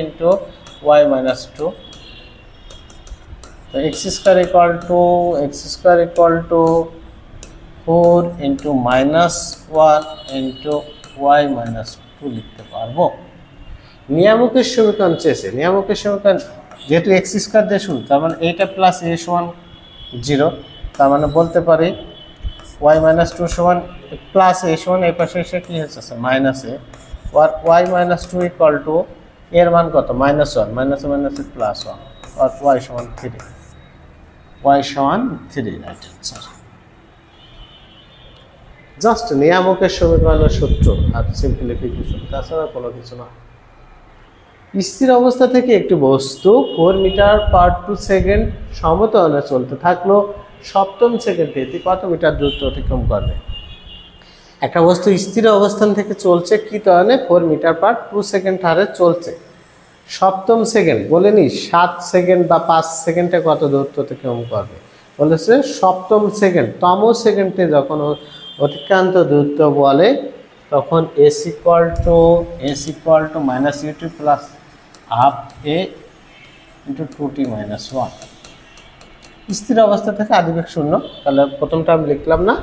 A: y - 2, তো x square equal to 4 × -1 × y - 2 লিখতে পারবো। নিয়ামকের সমীকরণ চেয়েছে, নিয়ামকের সমীকরণ যেহেতু এক্স স্কোয়ার দিয়ে শুরু, তার মানে এইটা প্লাস a সমান 0, তার মানে বলতে পারি y - 2 সমান প্লাস a সমান, এই পাশে এসে কি হচ্ছে মাইনাস a, আর y - 2 ইকুয়াল টু এর মান কত -1, -1 প্লাস 1, আর y সমান 3, রাইট অ্যান্সার। জাস্ট নিয়ামকের সমীকরণের সূত্র আর সিম্পলিফিকেশন, তাছাড়া কোনো কিছু না। স্থির অবস্থা থেকে একটি বস্তু 4 মিটার/2 সমতলে চলতে থাকলো, সপ্তম সেকেন্ডে এটি কত মিটার দ্রুত অতিক্রম করবে? একটা বস্তু স্থির অবস্থান থেকে চলছে কি কারণে 4 মিটার/2 হারে চলছে, সপ্তম সেকেন্ড বলেনি 7 সেকেন্ড বা 5 সেকেন্ডে কত দূরত্ব অতিক্রম করবে, বলেছে সপ্তম সেকেন্ড, তম সেকেন্ডে যখন অতিক্রান্ত দূরত্ব বলে তখন s equal to -ut plus half a × 2t - 1। স্থির অবস্থা থেকে আদিবেগ 0, তাহলে প্রথমটা আমি লিখলাম না,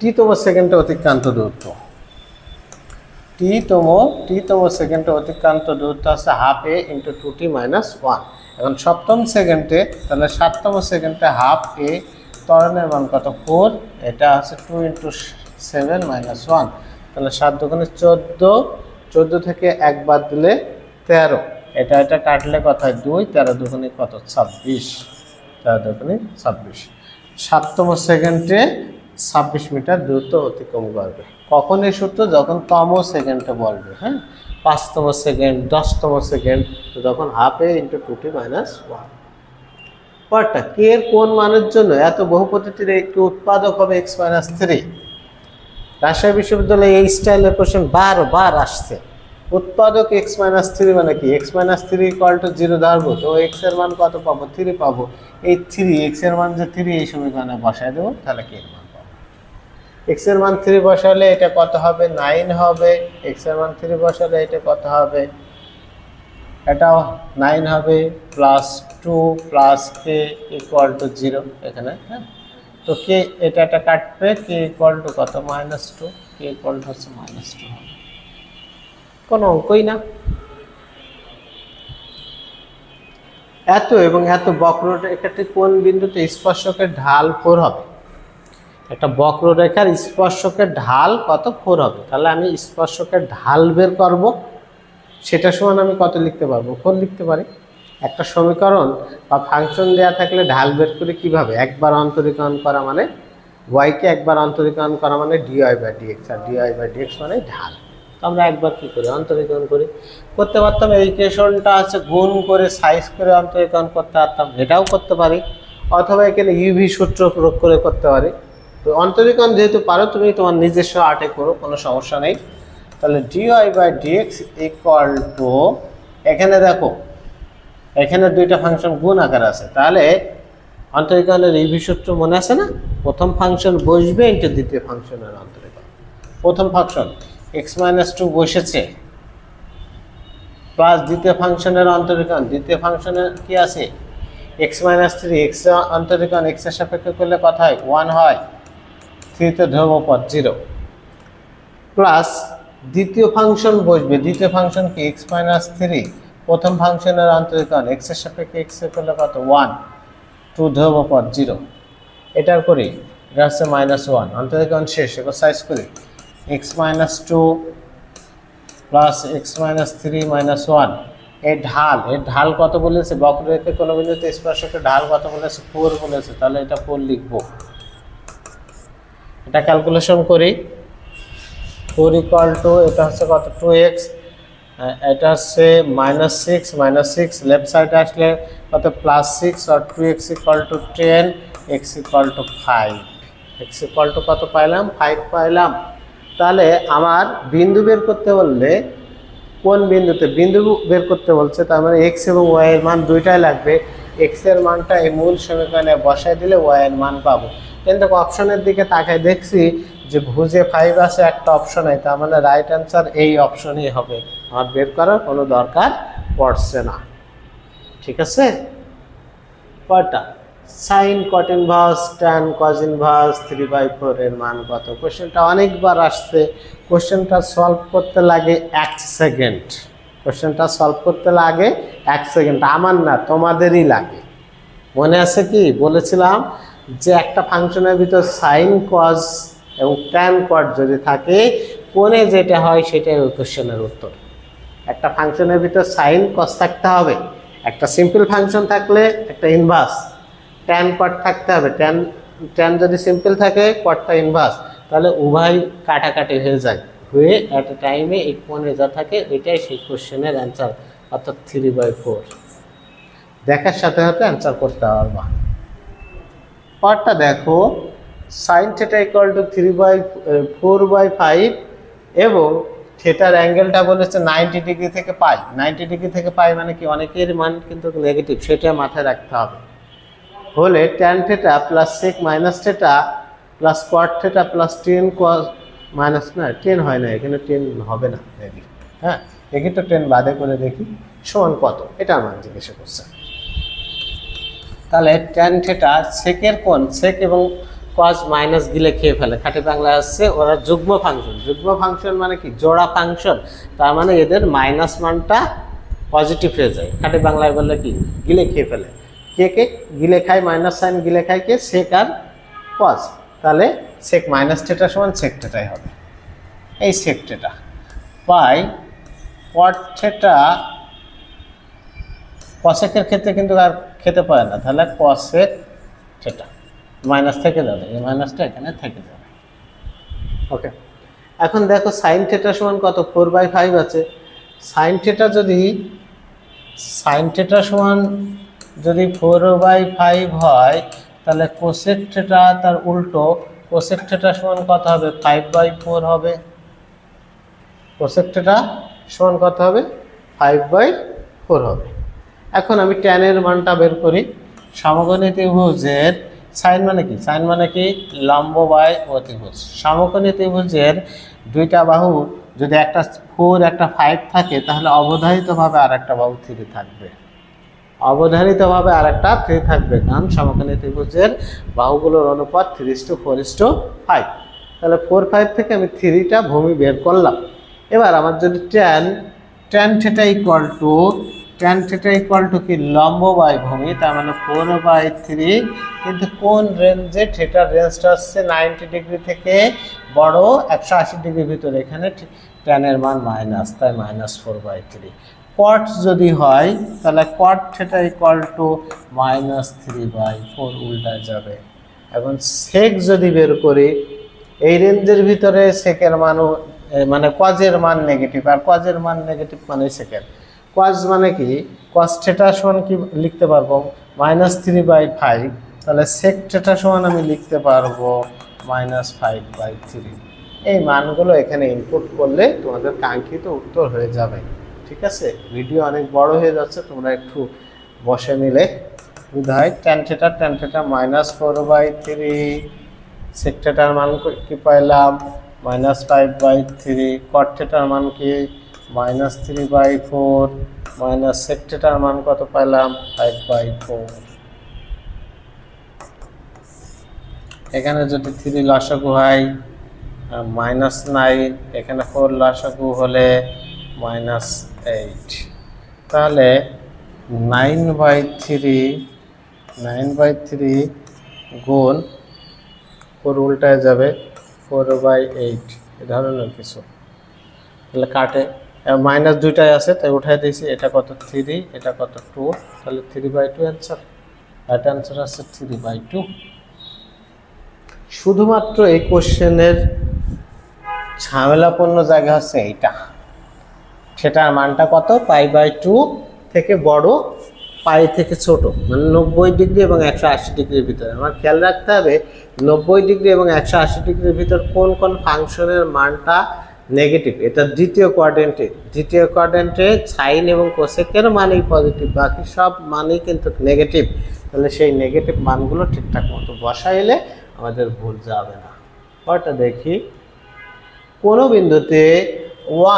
A: tতম সেকেন্ডে অতিক্রান্ত দূরত্ব, tতম সেকেন্ডে অতিক্রান্ত দূরত্ব আছে হাফ a × 2t - 1। এখন সপ্তম সেকেন্ডে, তাহলে 7তম সেকেন্ডে হাফ a, ত্বরণের মান কত 4, এটা আছে 2 × 7 - 1, তাহলে 7 × 2 = 14, 14 থেকে 1 বাদ দিলে 13, এটা এটা কাটলে কত হয় 2, 13 দুগুণে কত 26, 13 দুগুণে 26। 7তম সেকেন্ডে 26 মিটার দ্রুত অতিক্রম করবে। কখন এই সূত্র? যখন তম সেকেন্ডে বলবে। হ্যাঁ, 5তম সেকেন্ড, 10তম সেকেন্ড, যখন হাফ a × 2t - 1। পরটা কে এর কোন মানের জন্য এত বহুপদীটির একটি উৎপাদক হবে x - 3। রাজশাহী বিশ্ববিদ্যালয়ে এই স্টাইলের কোশ্চেন বারবার আসছে। উৎপাদক x - 3 মানে কি? x - 3 = 0 ধরবো, তো x এর মান কত পাবো? 3 পাবো। এই 3 x এর মান যে 3 এই সমীকরণে বসায় দেবো, তাহলে কি এর মান পাবো? x এর মান 3 বসালে এটা কত হবে? 9 হবে। x এর মান 3 বসালে এটা কত হবে? এটাও 9 হবে, +2 + k = 0 এখানে। হ্যাঁ, তো কে এটা এটা কাটবে, k = কত? -2, k = হচ্ছে -2 হবে। কোনো অঙ্কই না। এত এবং এত বক্ররেখাটি কোন বিন্দুতে স্পর্শকের ঢাল 4 হবে? একটা বক্ররেখার স্পর্শকের ঢাল কত? 4 হবে। তাহলে আমি স্পর্শকের ঢাল বের করব, সেটা সমান আমি কত লিখতে পারবো? 4 লিখতে পারি। একটা সমীকরণ বা ফাংশন দেওয়া থাকলে ঢাল বের করে কিভাবে? একবার অন্তরীকরণ করা মানে y কে একবার অন্তরীকরণ করা মানে dy/dx, আর dy/dx মানে ঢাল। তো আমরা একবার কি করি? অন্তরীকরণ করি। করতে পারতাম এই ইকুয়েশনটা আছে গুণ করে সাইজ করে অন্তরীকরণ করতে পারতাম, এটাও করতে পারি। অথবা এখানে ইউভি সূত্র প্রয়োগ করে করতে পারি। তো অন্তরীকরণ যেহেতু পারো, তুমি তোমার নিজস্ব আর্টে করো, কোনো সমস্যা নেই। তাহলে dy/dx = এখানে দেখো, এখানে দুইটা ফাংশন গুণ আকার আছে, তাহলে অন্তরীকরণের ইউভি সূত্র মনে আছে না? প্রথম ফাংশন বসবে ইনটু দ্বিতীয় ফাংশনের অন্তরীকরণ। প্রথম ফাংশন x - 2 বসেছে, প্লাস দ্বিতীয় ফাংশনের অন্তরীকরণ। দ্বিতীয় ফাংশনের কি আছে? x - 3, x অন্তরীকরণ x এর সাপেক্ষে করলে কত হয়? 1 হয়। 3 তে ধ্রুবপদ 0, প্লাস দ্বিতীয় ফাংশন বসবে। দ্বিতীয় ফাংশন কি? x - 3, প্রথম ফাংশনের অন্তরীকরণ x এর সাপেক্ষে x এর করলে কত? 1, 2 ধ্রুবপদ 0। এটার করি, এটা হচ্ছে -1, অন্তরীকরণ শেষ। এবার সাইজ করি, x - 2 প্লাস x - 3 - 1। এর ঢাল কত বলেছে? বক্ররেখা কোন বিন্দুতে স্পর্শকের ঢাল কত বলেছে? 4 বলেছে। তাহলে এটা 4 লিখবো। এটা ক্যালকুলেশন করি, 4 = এটা হচ্ছে কত? 2x, এটা হচ্ছে -6 লেফট সাইডে আসলে কত? +6, আর 2x = 10, x = 5। x = কত পাইলাম? 5 পাইলাম। তাহলে আমার বিন্দু বের করতে বললে কোন বিন্দুতে বিন্দু বের করতে বলছে, তার মানে x এবং y এর মান দুইটাই লাগবে। x এর মানটা এই মূল সমীকরণে বসাই দিলে y এর মান পাবো। কিন্তু অপশনের দিকে তাকায় দেখছি যে ভুজে 5 আছে, একটা অপশন আছে, তার মানে রাইট অ্যান্সার এই অপশনই হবে। আমার বের করার কোনো দরকার পড়ছে না। ঠিক আছে? কয়টা? সাইন কট ইনভার্স, ট্যান কজ ইনভার্স 3/4 এর মান কত? কোশ্চেনটা অনেকবার আসছে। কোশ্চেনটা সলভ করতে লাগে 1 সেকেন্ড। কোশ্চেনটা সলভ করতে লাগে 1 সেকেন্ড। আমার না, তোমাদেরই লাগে। মনে আছে কি বলেছিলাম যে একটা ফাংশনের ভিতর সাইন কজ এবং ট্যান কট যদি থাকে, কোণে যেটা হয় সেটাই ওই কোশ্চেনের উত্তর। একটা ফাংশনের ভিতর সাইন কজ থাকতে হবে, একটা সিম্পল ফাংশন থাকলে একটা ইনভার্স, ট্যান কট থাকতে হবে। ট্যান যদি সিম্পল থাকে, কটটা ইনভার্স, তাহলে উভয় কাটাকাটি হয়ে যায়, হয়ে অ্যাট এ টাইমে এই কোণে যা থাকে এটাই সেই কোশ্চেনের অ্যান্সার, অর্থাৎ 3/4। দেখার সাথে সাথে অ্যান্সার করতে পারবা। পরটা দেখো, সাইন থিটা = 3/4/5 এবং থিটার অ্যাঙ্গেলটা বলেছে 90 ডিগ্রি থেকে পাই। 90 ডিগ্রি থেকে পাই মানে কি? অনেকের মান কিন্তু নেগেটিভ, সেটা মাথায় রাখতে হবে। হলে tan theta plus sec minus theta plus cot theta plus 10 cos minus, না 10 হয় না এখানে, 10 হবে না মেবি। হ্যাঁ, দেখি তো 10 বাদে করে দেখি সমান কত, এটা মান জিজ্ঞাসা করছে। তাহলে ট্যান থিটা সেকের কোণ, সেক এবং কজ মাইনাস গিলে খেয়ে ফেলে। খাঁটি বাংলায় আসছে ওরা যুগ্ম ফাংশন। যুগ্ম ফাংশন মানে কি? জোড়া ফাংশন, তার মানে এদের মাইনাস মানটা পজিটিভ হয়ে যায়। খাঁটি বাংলায় বললে কি? গিলে খেয়ে ফেলে। কে গিলে খায়? মাইনাস সাইন গিলে খায় কে? সেক আর কজ। তাহলে সেক মাইনাস থিটা সমান সেক থিটাই হবে। এই sec theta by cot theta কসেকের ক্ষেত্রে কিন্তু আর খেতে পারে না, তাহলে কসেক থিটা মাইনাস থেকে যাবে, এই মাইনাসটা এখানে থেকে যাবে। ওকে, এখন দেখো সাইন থিটা সমান কত, 4/5 আছে। সাইন থিটা সমান যদি 4/5 হয়, তাহলে কোসেক থিটা তার উল্টো, কোসেক থিটা সমান কত হবে, 5/4 হবে। কোসেক থিটা সমান কত হবে, 5/4 হবে। এখন আমি tan এর মানটা বের করি। সমকোণী ত্রিভুজের সাইন মানে কি, সাইন মানে কি লম্ব বাই অতিভুজ। সমকোণী ত্রিভুজের দুইটা বাহু যদি একটা 4 একটা 5 থাকে, তাহলে অবধারিতভাবে আর একটা বাহু 3 থাকবে, অবধারিতভাবে আর একটা 3 থাকবে, কারণ সমকোণী ত্রিভুজের বাহুগুলোর অনুপাত 3:4:5। তাহলে 4, 5 থেকে আমি 3টা ভূমি বের করলাম। এবার আমার যদি tan থিটা ইকুয়াল টু কি লম্ব বাই ভূমি, তার মানে 4/3, কিন্তু কোন রেঞ্জে, থিটার রেঞ্জটা হচ্ছে 90 ডিগ্রি থেকে বড় 180 ডিগ্রির ভিতরে, এখানে tan এর মান মাইনাস, তাই -4/3। কট যদি হয়, তাহলে cot থিটা ইকুয়াল টু -3/4 উল্টা যাবে। এখন সেক যদি বের করি, এই রেঞ্জের ভিতরে সেকের মানও মানে কজের মান নেগেটিভ, আর কজের মান নেগেটিভ মানে সেকের। কজ মানে কি, কস থিটা সমান কি লিখতে পারবো, -3/5, তাহলে সেক থিটা সমান আমি লিখতে পারবো -5/3। এই মানগুলো এখানে ইনপুট করলে তোমাদের কাঙ্ক্ষিত উত্তর হয়ে যাবে। ঠিক আছে, ভিডিও অনেক বড় হয়ে যাচ্ছে, তোমরা একটু বসে নিলে বুঝায়। tan থিটা -4/3, sec থিটার মান কি পাইলাম -5/3, cot থিটার মান কি -3/4, sec থিটার মান কত পাইলাম 5/4। এখানে যদি 3 লসাগু হয় -9, এখানে 4 লসাগু হলে -8, তাহলে 9/3 গুণ 4 উল্টায় যাবে 4/8, এ ধরনের কিছু। তাহলে কাটে, মাইনাস দুইটাই আছে তাই উঠাই দিয়েছি। এটা কত 3, এটা কত 2, তাহলে 3/2 অ্যান্সার। রাইট অ্যান্সার আছে 3/2। শুধুমাত্র এই কোশ্চেনের ঝামেলাপূর্ণ জায়গা হচ্ছে এইটা, সেটার মানটা কত, π/2 থেকে বড়, পাই থেকে ছোট, মানে 90 ডিগ্রি এবং 180 ডিগ্রির ভিতরে। আমার খেয়াল রাখতে হবে 90 ডিগ্রি এবং 180 ডিগ্রির ভিতর কোন কোন ফাংশনের মানটা নেগেটিভ। এটা দ্বিতীয় কোয়াড্রেন্টে সাইন এবং কোসেকের মানই পজিটিভ, বাকি সব মানই কিন্তু নেগেটিভ। তাহলে সেই নেগেটিভ মানগুলো ঠিকঠাক মতো বসাইলে আমাদের ভুল যাবে না। ওটা দেখি, কোনো বিন্দুতে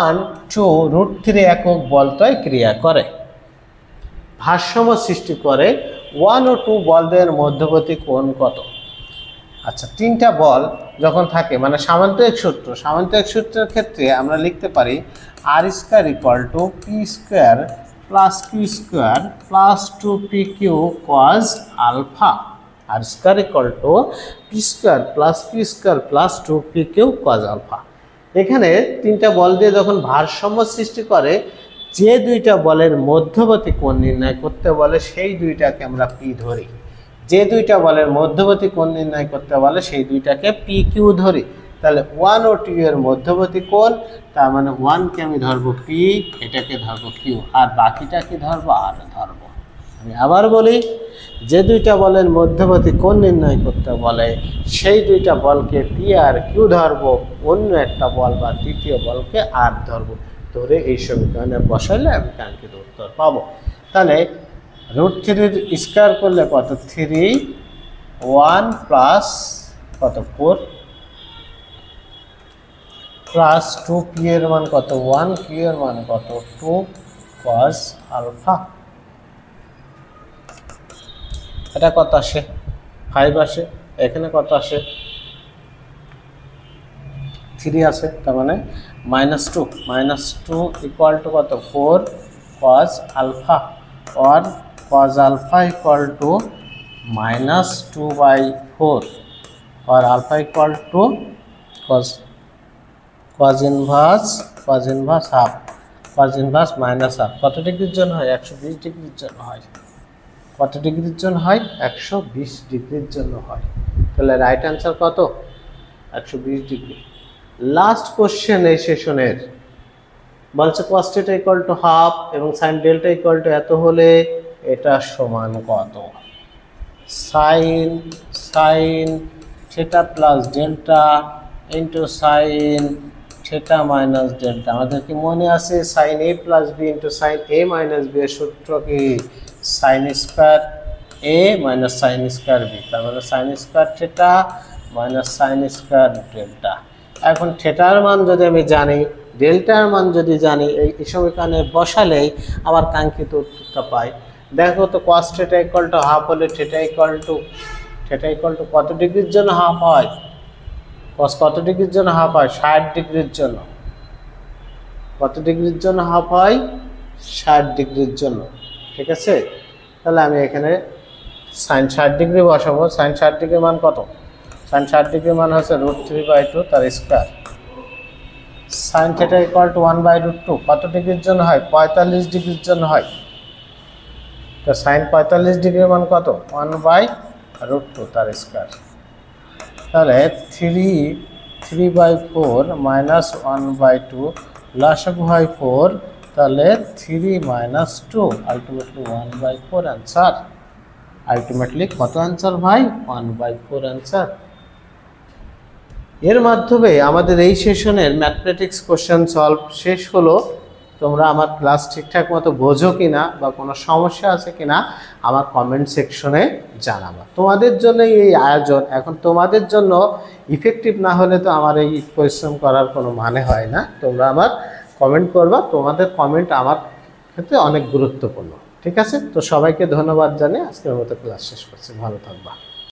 A: 1, 2, √3 একক বলতয় ক্রিয়া করে, ভারসাম্য সৃষ্টি করে, 1 ও 2 বলদের মধ্যবর্তী কোণ কত? আচ্ছা, 3টা বল যখন থাকে, মানে সামান্তরিক সূত্রের ক্ষেত্রে আমরা লিখতে পারি r² = p² + q² + 2pq cos α। r² = p² + q² + 2pq cos α। এখানে 3টা বল দিয়ে যখন ভারসাম্য সৃষ্টি করে, যে দুইটা বলের মধ্যবর্তী কোণ নির্ণয় করতে বলে সেই দুইটাকে আমরা পি ধরি, যে দুইটা বলের মধ্যবর্তী কোণ নির্ণয় করতে বলে সেই দুইটাকে পি কিউ ধরি। তাহলে 1 ও 2 এর মধ্যবর্তী কোণ, তার মানে 1 কে আমি ধরবো পি, এটাকে ধরবো কিউ, আর বাকিটা কি ধরবো, আর ধরবো। আমি আবার বলি, যে দুইটা বলের মধ্যবর্তী কোণ নির্ণয় করতে বলে সেই দুইটা বলকে পি আর কিউ ধরবো, অন্য একটা বল বা তৃতীয় বলকে আর ধরবো, ধরে এই সমীকরণে বসাইলে আমি কাঙ্ক্ষিত উত্তর পাবো। তাহলে √3 করলে কত, 3, 1 প্লাস কত 4 প্লাস 2p এর মান কত 1, q এর মান কত 2 cos α। এটা কত আসে, 5 আসে, এখানে কত আসে 3 আসে, তার মানে -2 = কত 4 cos α, or cos α = -2/4, or α = cos inverse half, cos inverse minus half কত ডিগ্রির জন্য হয়? 120 ডিগ্রির জন্য হয়। কত ডিগ্রির জন্য হয়? 120 ডিগ্রির জন্য হয়। তাহলে রাইট অ্যান্সার কত? 120 ডিগ্রি। লাস্ট কোশ্চেন এই সেশনের বলছে cos θ ইকুয়াল টু হাফ এবং sin ডেল্টা ইকুয়াল টু এত হলে এটা সমান কত? sin theta plus delta into sin theta minus delta. আমাদের কি মনে আছে sin a plus b into sin a minus b এর সূত্র কি? sin square a minus sin square b, তার মানে sin square theta minus sin square delta. এখন থিটার মান যদি আমি জানি, ডেল্টার মান যদি জানি, এই সমীকরণে বসালেই আমার কাঙ্ক্ষিত উত্তরটা পাই। দেখো তো cos θ ইকুয়াল টু হাফ হলে θ ইকুয়াল টু কত ডিগ্রির জন্য হাফ হয়? cos কত ডিগ্রির জন্য হাফ হয়? 60 ডিগ্রির জন্য। কত ডিগ্রির জন্য হাফ হয়? 60 ডিগ্রির জন্য। ঠিক আছে, তাহলে আমি এখানে sin 60 ডিগ্রি বসাবো। sin 60 ডিগ্রির মান কত? sin 60 ডিগ্রির মান হচ্ছে √3/2 তার স্কয়ার। sin θ ইকুয়াল টু 1/√2 কত ডিগ্রির জন্য হয়? 45 ডিগ্রির জন্য হয়। তো sin 45 ডিগ্রির মান কত? 1/√2 তার স্কয়ার। তাহলে 3/4 মাইনাস 1/2 লসাগু হয় 4, তাহলে 3 মাইনাস 2 আলটিমেটলি 1/4 অ্যান্সার। আলটিমেটলি কত অ্যান্সার ভাই? 1/4 অ্যান্সার। এর মাধ্যমে আমাদের এই সেশনের ম্যাথমেটিক্স কোশ্চেন সলভ শেষ হলো। তোমরা আমার ক্লাস ঠিকঠাক মতো বোঝো কিনা বা কোনো সমস্যা আছে কিনা আমার কমেন্ট সেকশনে জানাবা। তোমাদের জন্য এই আয়োজন, এখন তোমাদের জন্য ইফেক্টিভ না হলে তো আমার এই পরিশ্রম করার কোনো মানে হয় না। তোমরা আমার কমেন্ট করবা, তোমাদের কমেন্ট আমার ক্ষেত্রে অনেক গুরুত্বপূর্ণ। ঠিক আছে, তো সবাইকে ধন্যবাদ জানিয়ে আজকের মতো ক্লাস শেষ করছি। ভালো থাকবা।